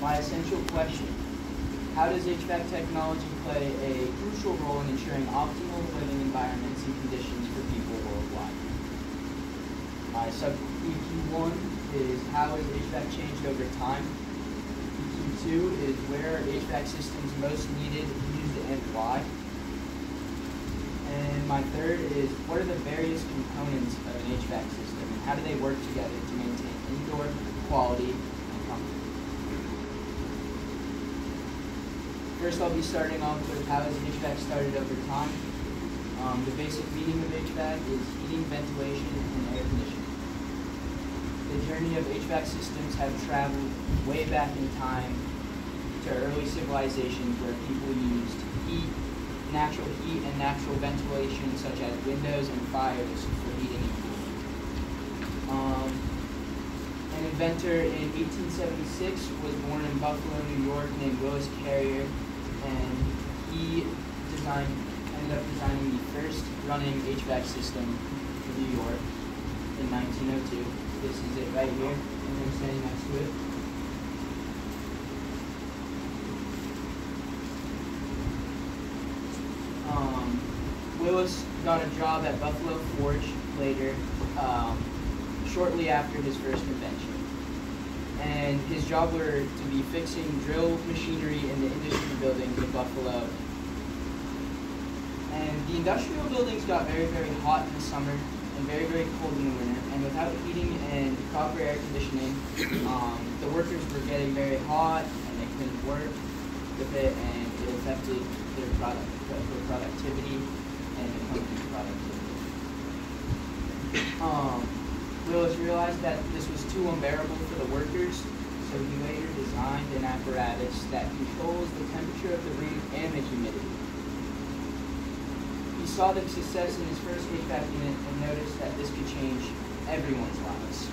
My essential question: how does HVAC technology play a crucial role in ensuring optimal living environments and conditions for people worldwide? My sub-EQ1 is how has HVAC changed over time? EQ2 is where are HVAC systems most needed, used, and why? And my third is what are the various components of an HVAC system and how do they work together to maintain indoor quality and comfort? First, I'll be starting off with how has HVAC started over time. The basic meaning of HVAC is heating, ventilation, and air conditioning. The journey of HVAC systems have traveled way back in time to early civilizations where people used natural heat and natural ventilation such as windows and fires for heating and cooling. An inventor in 1876 was born in Buffalo, New York named Willis Carrier, and he ended up designing the first running HVAC system for New York in 1902. This is it right here, and I'm standing next to it. Willis got a job at Buffalo Forge later, shortly after his first invention. And his job were to be fixing drill machinery in the industry buildings in Buffalo. And the industrial buildings got very, very hot in the summer and very, very cold in the winter. And without heating and proper air conditioning, the workers were getting very hot and they couldn't work with it, and it affected their productivity and the company's productivity. Willis realized that this was too unbearable for the workers, so he later designed an apparatus that controls the temperature of the room and the humidity. He saw the success in his first HVAC unit and noticed that this could change everyone's lives.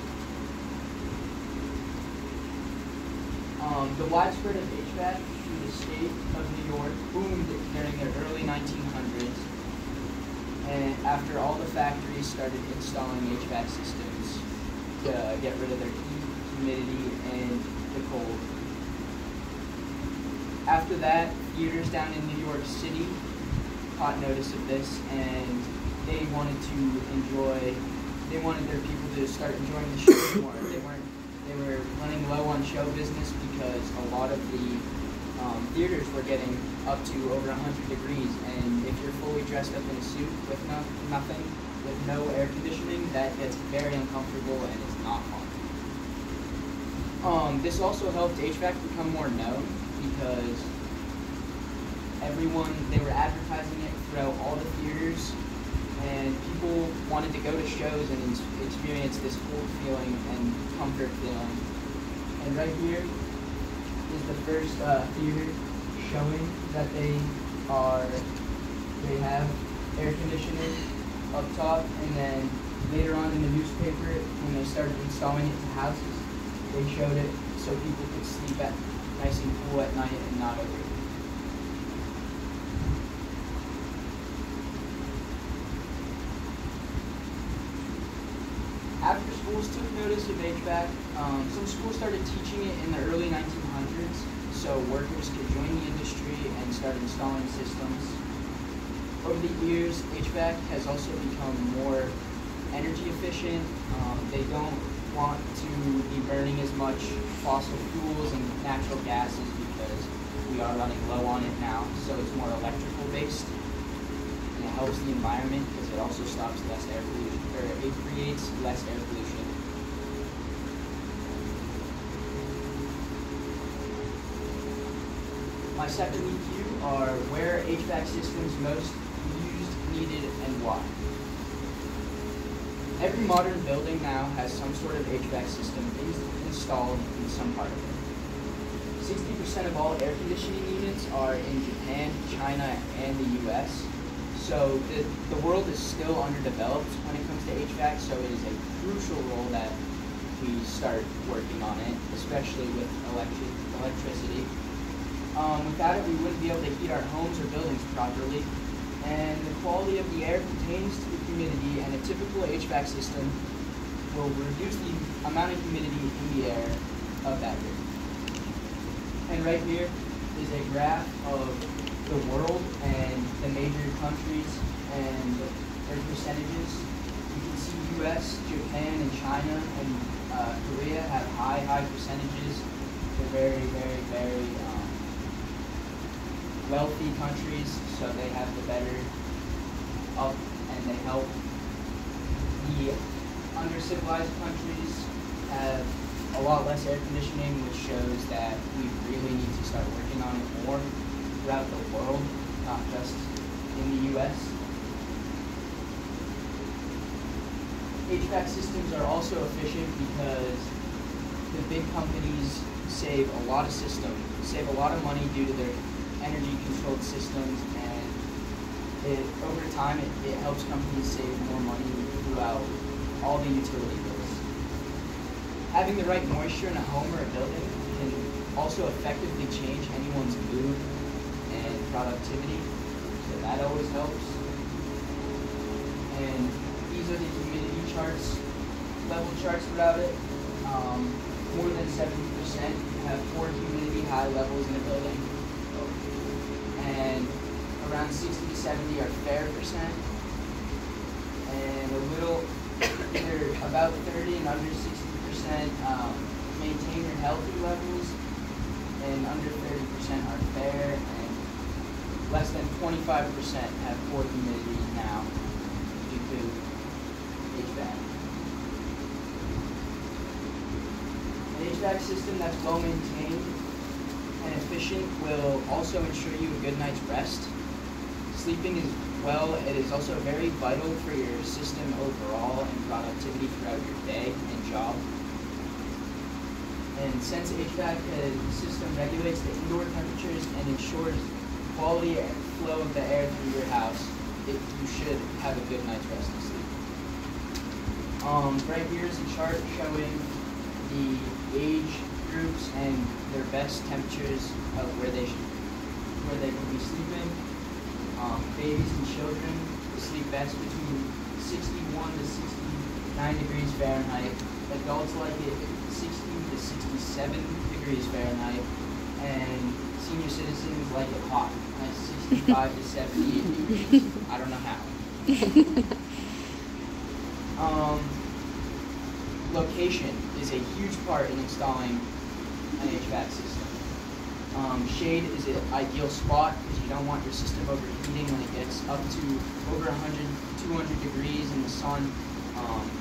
The widespread of HVAC through the state of New York boomed during the early 1900s, and after all the factories started installing HVAC systems to get rid of their heat, humidity, and the cold. After that, theaters down in New York City caught notice of this, and they wanted their people to start enjoying the show more. They were running low on show business because a lot of the theaters were getting up to over 100 degrees, and if you're fully dressed up in a suit with nothing, with no air conditioning, that gets very uncomfortable and is not fun. This also helped HVAC become more known because they were advertising it throughout all the theaters, and people wanted to go to shows and experience this cold feeling and comfort feeling. And right here is the first theater showing that they have air conditioning up top, and then later on in the newspaper, when they started installing it to houses, they showed it so people could sleep nice and cool at night and not overheat. After schools took notice of HVAC, some schools started teaching it in the early 1900s, so workers could join the industry and start installing systems. Over the years, HVAC has also become more energy efficient. They don't want to be burning as much fossil fuels and natural gases because we are running low on it now, so it's more electrical based. And it helps the environment because it also stops less air pollution, or it creates less air pollution. My second EQ are where HVAC systems most used, needed, and why. Every modern building now has some sort of HVAC system installed in some part of it. 60% of all air conditioning units are in Japan, China, and the US. So the world is still underdeveloped when it comes to HVAC, so it is a crucial role that we start working on it, especially with electricity. Without it, we wouldn't be able to heat our homes or buildings properly, and the quality of the air pertains to the humidity, and a typical HVAC system will reduce the amount of humidity in the air of that room. And right here is a graph of the world and the major countries and their percentages. You can see U.S., Japan, and China and Korea have high percentages. They're very wealthy countries, so they have the better up, and they help. The under-civilized countries have a lot less air conditioning, which shows that we really need to start working on it more throughout the world, not just in the U.S. HVAC systems are also efficient because the big companies save a lot of money due to their energy-controlled systems, and over time it helps companies save more money throughout all the utility bills. Having the right moisture in a home or a building can also effectively change anyone's mood and productivity, so that always helps. And these are the humidity charts, level charts throughout it. More than 70% have poor humidity high levels in a building, and around 60 to 70 are fair percent, and a little, either about 30 and under 60% maintain your healthy levels, and under 30% are fair, and less than 25% have poor humidity now due to HVAC. An HVAC system that's well maintained and efficient will also ensure you a good night's rest. Sleeping as well, it is also very vital for your system overall and productivity throughout your day and job. And since HVAC system regulates the indoor temperatures and ensures quality flow of the air through your house, you should have a good night's rest and sleep. Right here is a chart showing the age groups and their best temperatures of where they can be sleeping. Babies and children sleep best between 61 to 69 degrees Fahrenheit. Adults like it 60 to 67 degrees Fahrenheit, and senior citizens like it hot, like 65 to 78 degrees. I don't know how. Location is a huge part in installing an HVAC system. Shade is an ideal spot because you don't want your system overheating when it gets up to over 100, 200 degrees in the sun.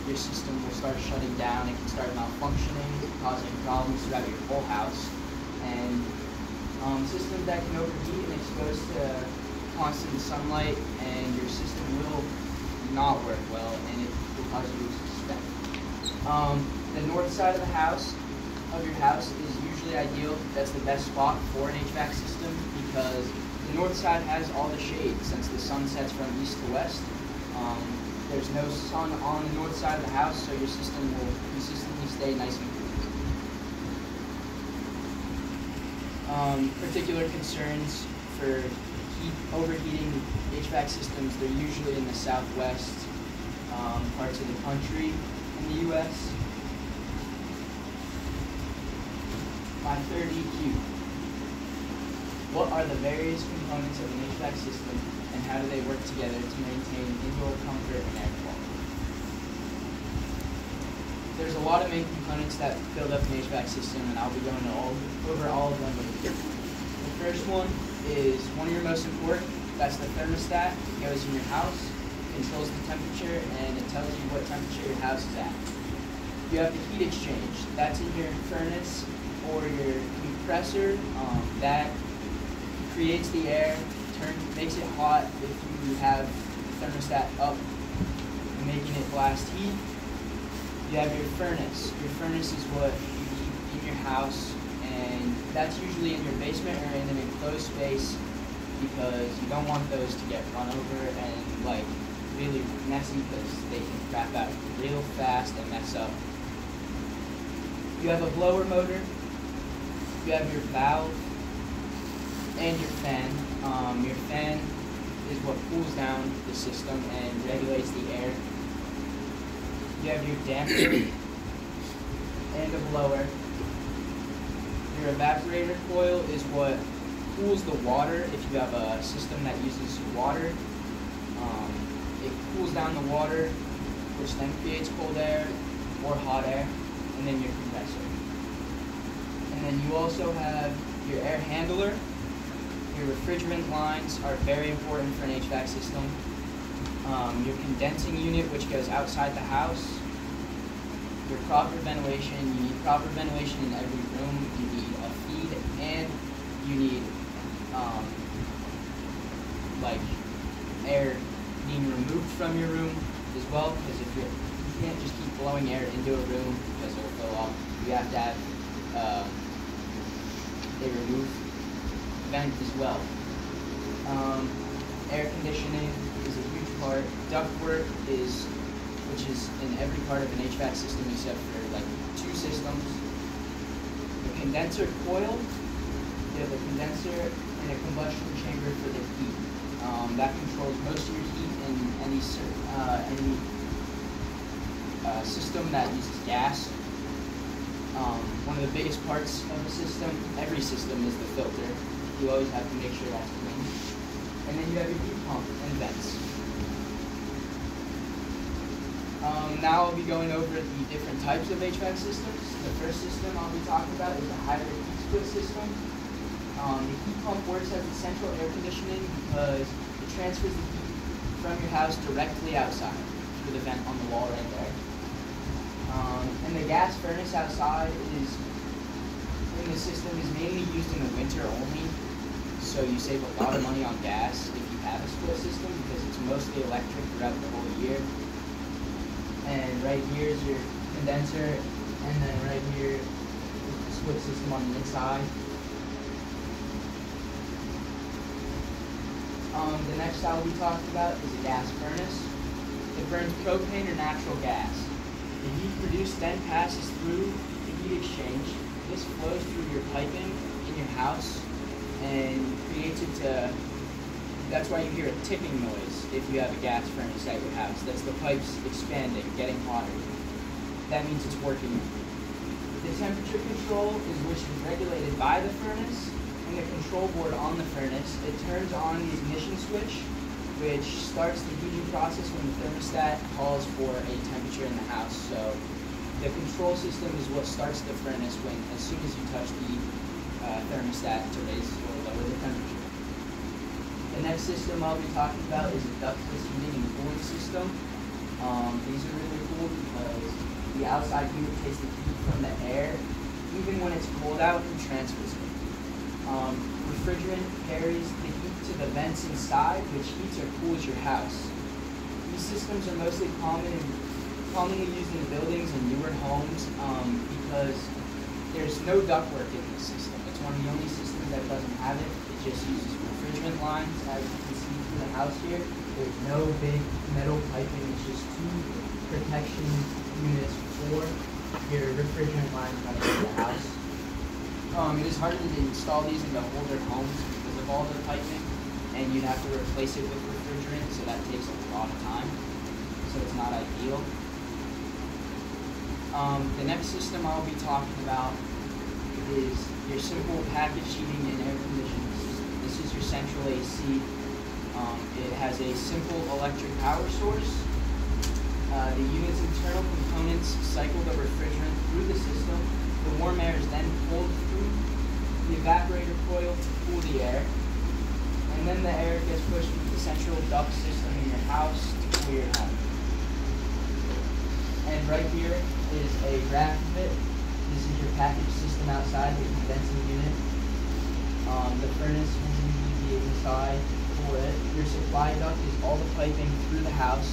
Your system will start shutting down. It can start malfunctioning, causing problems throughout your whole house. And systems that can overheat and expose to constant sunlight, and your system will not work well, and it will cause you to suspend. The north side of the house, of your house, is usually ideal. That's the best spot for an HVAC system because the north side has all the shade since the sun sets from east to west. There's no sun on the north side of the house, so your system will consistently stay nice and cool. Particular concerns for overheating HVAC systems, they're usually in the southwest parts of the country in the U.S. My third EQ. What are the various components of an HVAC system, and how do they work together to maintain indoor comfort and air quality? There's a lot of main components that build up an HVAC system, and I'll be going over all of them with you. The first one is one of your most important. That's the thermostat. It goes in your house, controls the temperature, and it tells you what temperature your house is at. You have the heat exchange. That's in your furnace or your compressor. That creates the air, makes it hot if you have the thermostat up and making it blast heat. You have your furnace. Your furnace is what you keep in your house, and that's usually in your basement or in an enclosed space because you don't want those to get run over and like really messy because they can crap out real fast and mess up. You have a blower motor. You have your valve and your fan. Your fan is what cools down the system and regulates the air. You have your damper and a blower. Your evaporator coil is what cools the water if you have a system that uses water. It cools down the water, which then creates cold air or hot air, and then your compressor. And then you also have your air handler. Your refrigerant lines are very important for an HVAC system. Your condensing unit, which goes outside the house. Your proper ventilation. You need proper ventilation in every room. You need a feed, and you need like air being removed from your room as well, because if you can't just keep blowing air into a room because it'll fill up. You have to have a remove vent as well. Air conditioning is a huge part. Ductwork which is in every part of an HVAC system except for like 2 systems. The condenser coil, you have a condenser and a combustion chamber for the heat. That controls most of your heat in any system that uses gas. One of the biggest parts of the system, every system, is the filter. You always have to make sure that's clean. And then you have your heat pump and vents. Now I'll be going over the different types of HVAC systems. The first system I'll be talking about is the hybrid heat split system. The heat pump works as a central air conditioning because it transfers the heat from your house directly outside through the vent on the wall right there. And the gas furnace outside in the system is mainly used in the winter only, so you save a lot of money on gas if you have a split system because it's mostly electric throughout the whole year. And right here is your condenser, and then right here is the split system on the inside. The next I'll be talking about is a gas furnace. It burns propane or natural gas. The heat produced then passes through the heat exchange. This flows through your piping in your house and creates that's why you hear a ticking noise if you have a gas furnace at your house. That's the pipes expanding, getting hotter. That means it's working. The temperature control is which is regulated by the furnace, and the control board on the furnace. It turns on the ignition switch, which starts the heating process when the thermostat calls for a temperature in the house. So the control system is what starts the furnace as soon as you touch the thermostat to raise or lower the temperature. The next system I'll be talking about is a ductless heating and cooling system. These are really cool because the outside unit takes the heat from the air, even when it's cold out, and transfers it. Refrigerant carries the heat to the vents inside, which heats or cools your house. These systems are mostly commonly used in buildings and newer homes because there's no ductwork in this system. It's one of the only systems that doesn't have it. It just uses refrigerant lines, as you can see through the house here. There's no big metal piping. It's just 2 protection units for your refrigerant lines running through the house. It is harder to install these into older homes because of all the piping, and you'd have to replace it with refrigerant, so that takes a lot of time, so it's not ideal. The next system I'll be talking about is your simple package heating and air conditioning system. This is your central AC. It has a simple electric power source. The unit's internal components cycle the refrigerant through the system. The warm air is then pulled through the evaporator coil to cool the air, and then the air gets pushed through the central duct system in your house to cool your home. And right here is a graph of it. This is your package system outside, the condensing unit. The furnace will usually be inside for it. Your supply duct is all the piping through the house.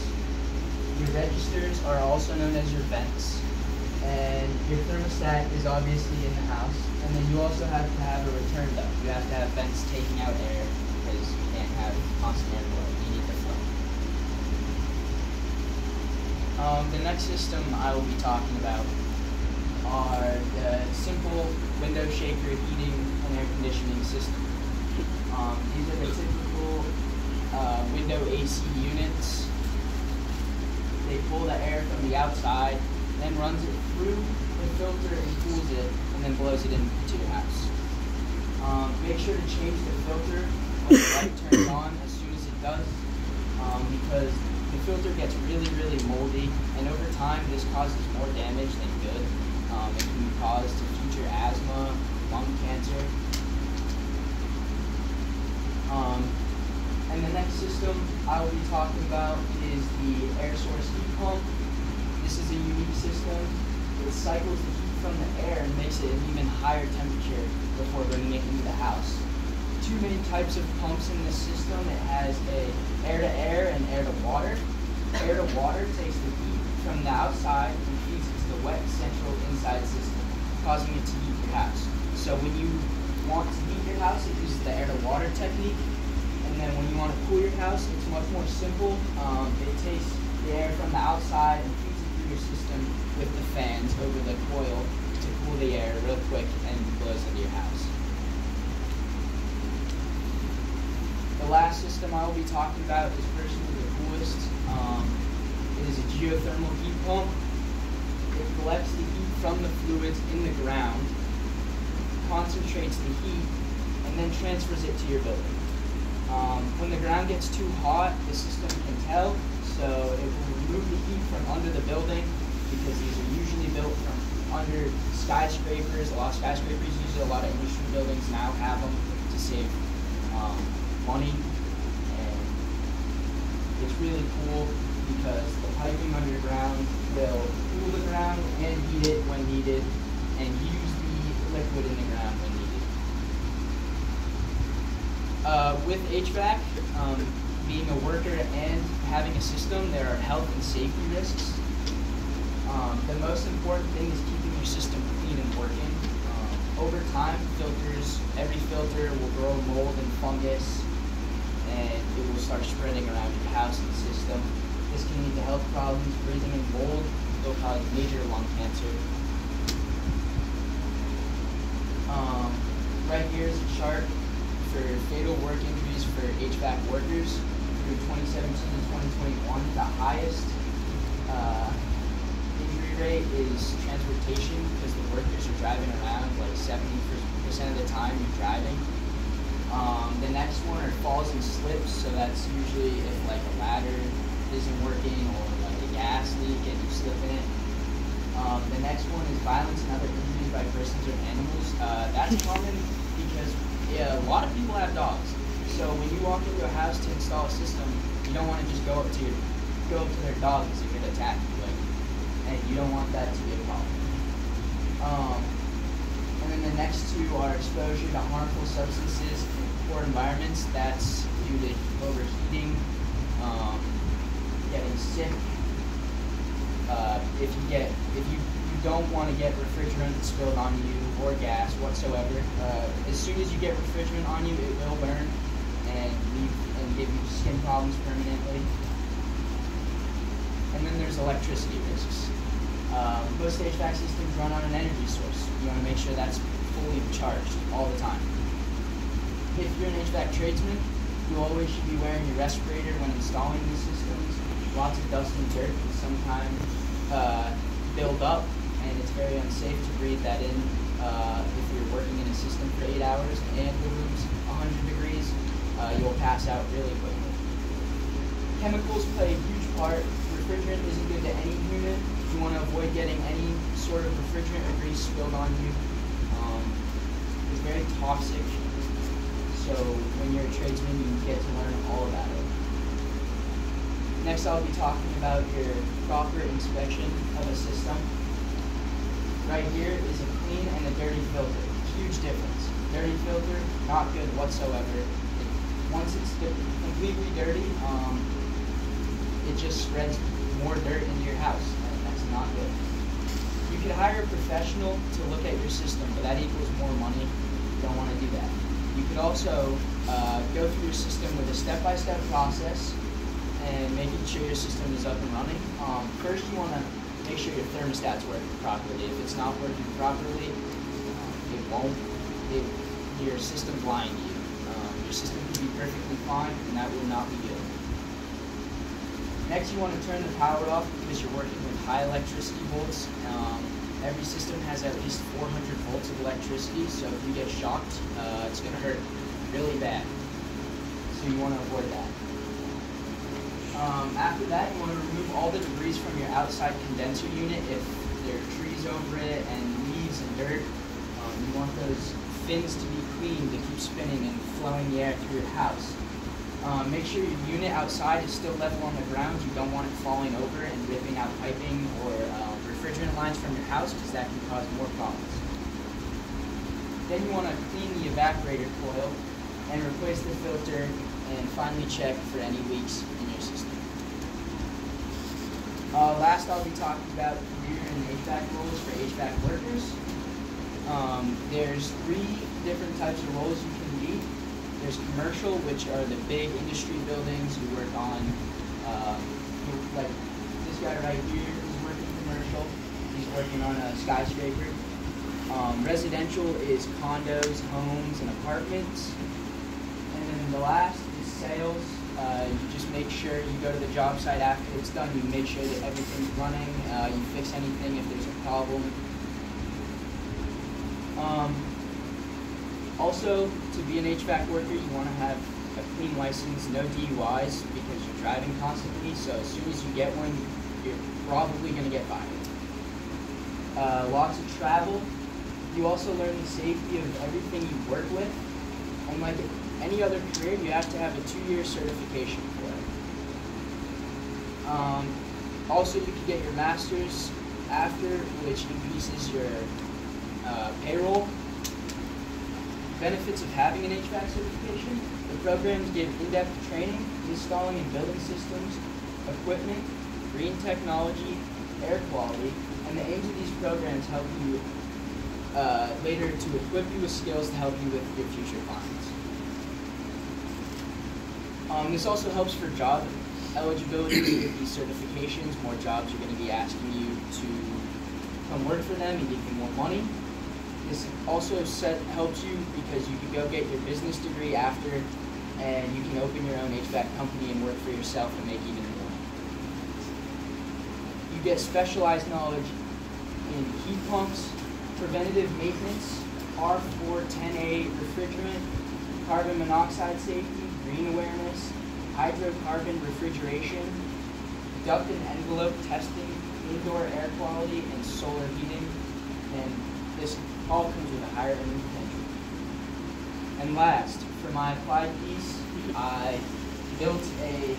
Your registers are also known as your vents. And your thermostat is obviously in the house. And then you also have to have a return duct. You have to have vents taking out air because you can't have constant air flow. You need the flow. The next system I will be talking about are the simple window shaker heating and air conditioning system. These are the typical window AC units. They pull the air from the outside, then runs it through the filter and cools it and then blows it into your house. Make sure to change the filter when the light turns on as soon as it does, because the filter gets really, really moldy, and over time this causes more damage than good. It can cause future asthma, lung cancer. And the next system I will be talking about is the air source heat pump. This is a unique system. It cycles the heat from the air and makes it an even higher temperature before bringing it into the house. Two main types of pumps in this system. It has a air-to-air and air-to-water. Air-to-water takes the heat from the outside and feeds it to the wet central inside system, causing it to heat your house. So when you want to heat your house, it uses the air-to-water technique. And then when you want to cool your house, it's much more simple. It takes the air from the outside and feeds it through your system with the fans over the coil to cool the air real quick and blows into your house. The last system I will be talking about is personally the coolest. It is a geothermal heat pump. It collects the heat from the fluids in the ground, concentrates the heat, and then transfers it to your building. When the ground gets too hot, the system can tell, so it will remove the heat from under the building, because these are usually built from under skyscrapers. A lot of skyscrapers use it. A lot of industry buildings now have them to save money, and it's really cool because the piping underground will cool the ground and heat it when needed, and use the liquid in the ground when needed. With HVAC, being a worker and having a system, there are health and safety risks. The most important thing is keeping your system clean and working. Over time, every filter will grow mold and fungus, and it will start spreading around your house and system. This can lead to health problems. Breathing in mold will cause major lung cancer. Right here is a chart for fatal work injuries for HVAC workers through 2017 and 2021. The highest injury rate is transportation, because the workers are driving around like 70% of the time you're driving. The next one are falls and slips, so that's usually if like a ladder isn't working or like a gas leak and you slip in it. The next one is violence and other injuries by persons or animals. That's common because a lot of people have dogs. So when you walk into a house to install a system, you don't want to just go up to their dog because they're going to attack you. And you don't want that to be a problem. And then the next two are exposure to harmful substances in poor environments. That's due to overheating, getting sick. If you don't want to get refrigerant spilled on you or gas whatsoever, as soon as you get refrigerant on you, it will burn and give you skin problems permanently. And then there's electricity risks. Most HVAC systems run on an energy source. You want to make sure that's fully charged all the time. If you're an HVAC tradesman, you always should be wearing your respirator when installing these systems. Lots of dust and dirt can sometimes build up, and it's very unsafe to breathe that in if you're working in a system for 8 hours and the room's 100 degrees. You'll pass out really quickly. Chemicals play a huge part. Refrigerant isn't good to any unit. You want to avoid getting any sort of refrigerant or grease spilled on you. It's very toxic, so when you're a tradesman, you get to learn all about it. Next, I'll be talking about your proper inspection of a system. Right here is a clean and a dirty filter. Huge difference. Dirty filter, not good whatsoever. Once it's completely dirty, it just spreads more dirt into your house, and that's not good. You can hire a professional to look at your system, but that equals more money. You don't want to do that. You could also go through your system with a step-by-step process and making sure your system is up and running. First, you want to make sure your thermostat's working properly. If it's not working properly, your system's lying to you. Your system can be perfectly fine, and that will not be good. Next, you want to turn the power off because you're working with high electricity volts. every system has at least 400 volts of electricity, so if you get shocked, it's going to hurt really bad. So you want to avoid that. After that, you want to remove all the debris from your outside condenser unit. If there are trees over it and leaves and dirt, you want those fins to be clean to keep spinning and flowing the air through your house. Make sure your unit outside is still level on the ground. You don't want it falling over and ripping out piping or refrigerant lines from your house, because that can cause more problems. Then you want to clean the evaporator coil and replace the filter, and finally check for any leaks in your system. Last, I'll be talking about career and HVAC roles for HVAC workers. There's 3 different types of roles you can be. There's commercial, which are the big industry buildings you work on. Like this guy right here is working commercial. He's working on a skyscraper. Residential is condos, homes, and apartments. And then the last is sales. You just make sure you go to the job site after it's done. You make sure that everything's running. You fix anything if there's a problem. Also, to be an HVAC worker, you want to have a clean license, no DUIs, because you're driving constantly. So as soon as you get one, you're probably going to get fired. Lots of travel. You also learn the safety of everything you work with. And like any other career, you have to have a 2-year certification for it. Also, you can get your master's after, which increases your payroll. Benefits of having an HVAC certification: the programs give in-depth training, installing and building systems, equipment, green technology, air quality, and the aims of these programs help you later to equip you with skills to help you with your future clients. This also helps for job eligibility with these certifications. More jobs are going to be asking you to come work for them and give you more money. This also helps you because you can go get your business degree after, and you can open your own HVAC company and work for yourself and make even more. You get specialized knowledge in heat pumps, preventative maintenance, R410A refrigerant, carbon monoxide safety, green awareness, hydrocarbon refrigeration, duct and envelope testing, indoor air quality, and solar heating. And this all comes with a higher earning potential. And last, for my applied piece, I built a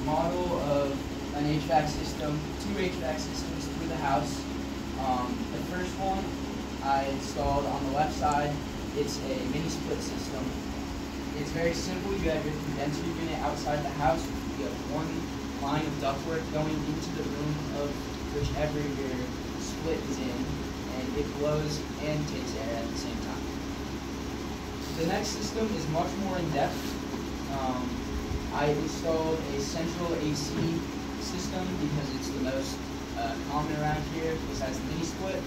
model of an HVAC system, 2 HVAC systems through the house. The first one I installed on the left side. It's a mini split system. It's very simple. You have your condenser unit outside the house. You have one line of ductwork going into the room of whichever your split is in, and it blows and takes air at the same time. The next system is much more in-depth. I installed a central AC system because it's the most common around here besides the mini split.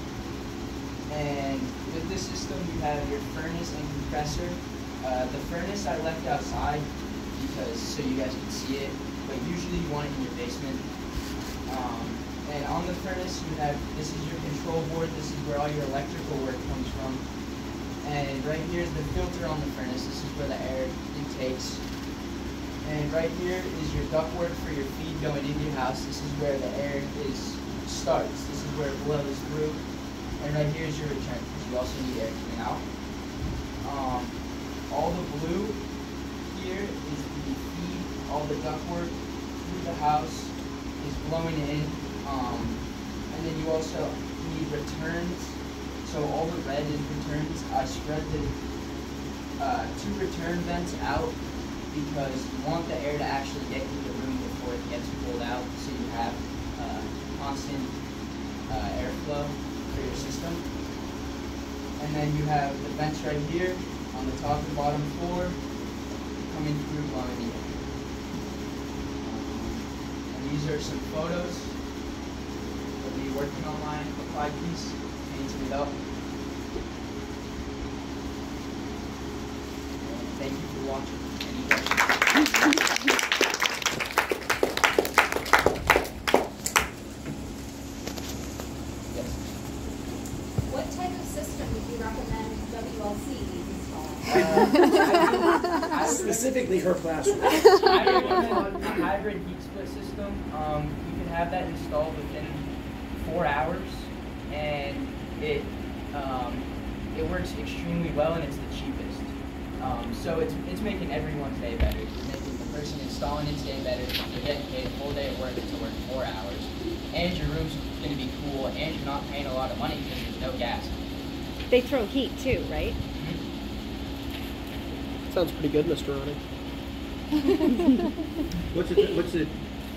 And with this system, you have your furnace and compressor. The furnace I left outside because so you guys can see it, but usually you want it in your basement. And on the furnace, you have, this is your control board. This is where all your electrical work comes from. And right here is the filter on the furnace. This is where the air intakes. And right here is your ductwork for your feed going into your house. This is where the air starts. This is where it blows through. And right here is your return, because you also need air coming out. All the blue here is the feed. All the ductwork through the house is blowing in. And then you also need returns. So all the red is returns. I spread the 2 return vents out because you want the air to actually get into the room before it gets pulled out, so you have constant airflow for your system. And then you have the vents right here on the top and bottom floor coming through blowing the air. And these are some photos of me working on my applied piece, painting it up. And thank you for watching. Any questions? Yes. I Specifically her classroom. I recommend a hybrid heat split system. You can have that installed within 4 hours, and it works extremely well, and it's the cheapest. So it's making everyone's day better. It's making the person installing its day better. They're getting paid a full day at work to work 4 hours, and your room's going to be cool, and you're not paying a lot of money because there's no gas. They throw heat too, right? Sounds pretty good, Mr. Ronnie. What's it,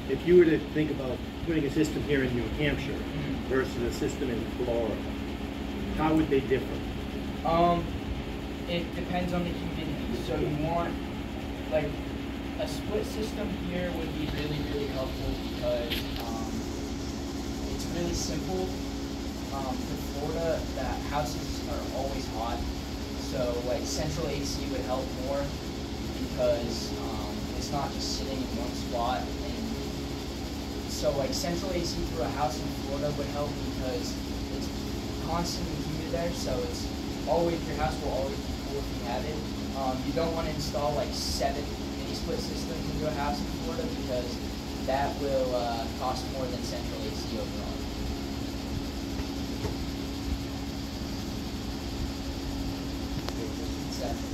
if you were to think about putting a system here in New Hampshire versus a system in Florida, how would they differ? It depends on the humidity. So you want, like, a split system here would be really, really helpful because it's really simple. For Florida, the houses are always hot. So, like, central AC would help more because it's not just sitting in one spot. And so, like, central AC through a house in Florida would help because it's constantly humid there. So it's always, your house will always be cool if you have it. You don't want to install like 7 mini split systems into a house in Florida because that will cost more than central AC overall.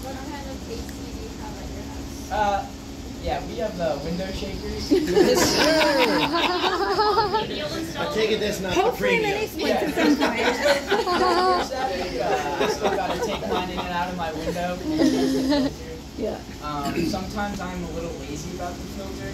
What kind of AC do you have at your house? Yeah, we have the window shakers. I take it that's not Hopefully the mini premium. splits at some point. I still got to take mine in and out of my window. Yeah. Sometimes I'm a little lazy about the filter,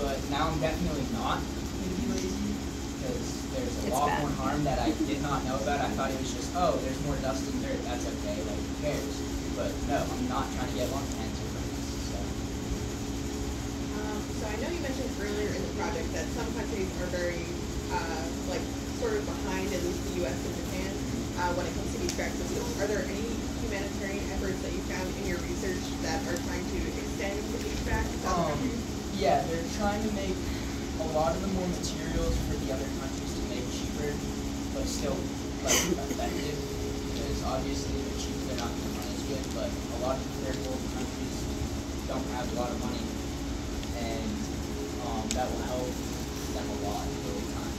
but now I'm definitely not going to be lazy because there's a lot more harm that I did not know about. I thought it was just, oh, there's more dust and dirt. That's okay. Like, who cares? But no, I'm not trying to get lung cancer from this. So I know you mentioned earlier in the project that some countries are very, like, sort of behind, at least the U.S. and Japan, when it comes to HVAC systems. Are there any humanitarian efforts that you found in your research that are trying to extend the HVAC to other countries? Yeah, they're trying to make a lot of the more materials for the other countries to make cheaper, but still like effective. Because obviously they're cheap, they're not going to run as good. But a lot of third world countries don't have a lot of money, and that will help them a lot over time.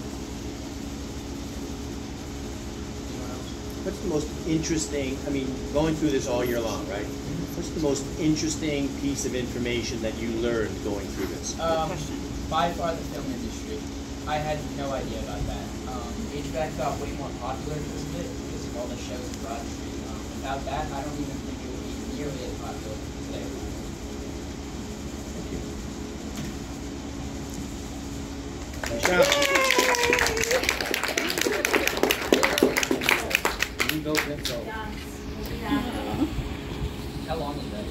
Anyone else? What's the most interesting, I mean, going through this all year long, right? What's the most interesting piece of information that you learned going through this? By far the film industry. I had no idea about that. HVAC got way more popular because of it, because of all the shows in Broad Street. Without that, I don't even think it would be nearly as popular today. Nice job. You go, Vince. Yes. How long is that?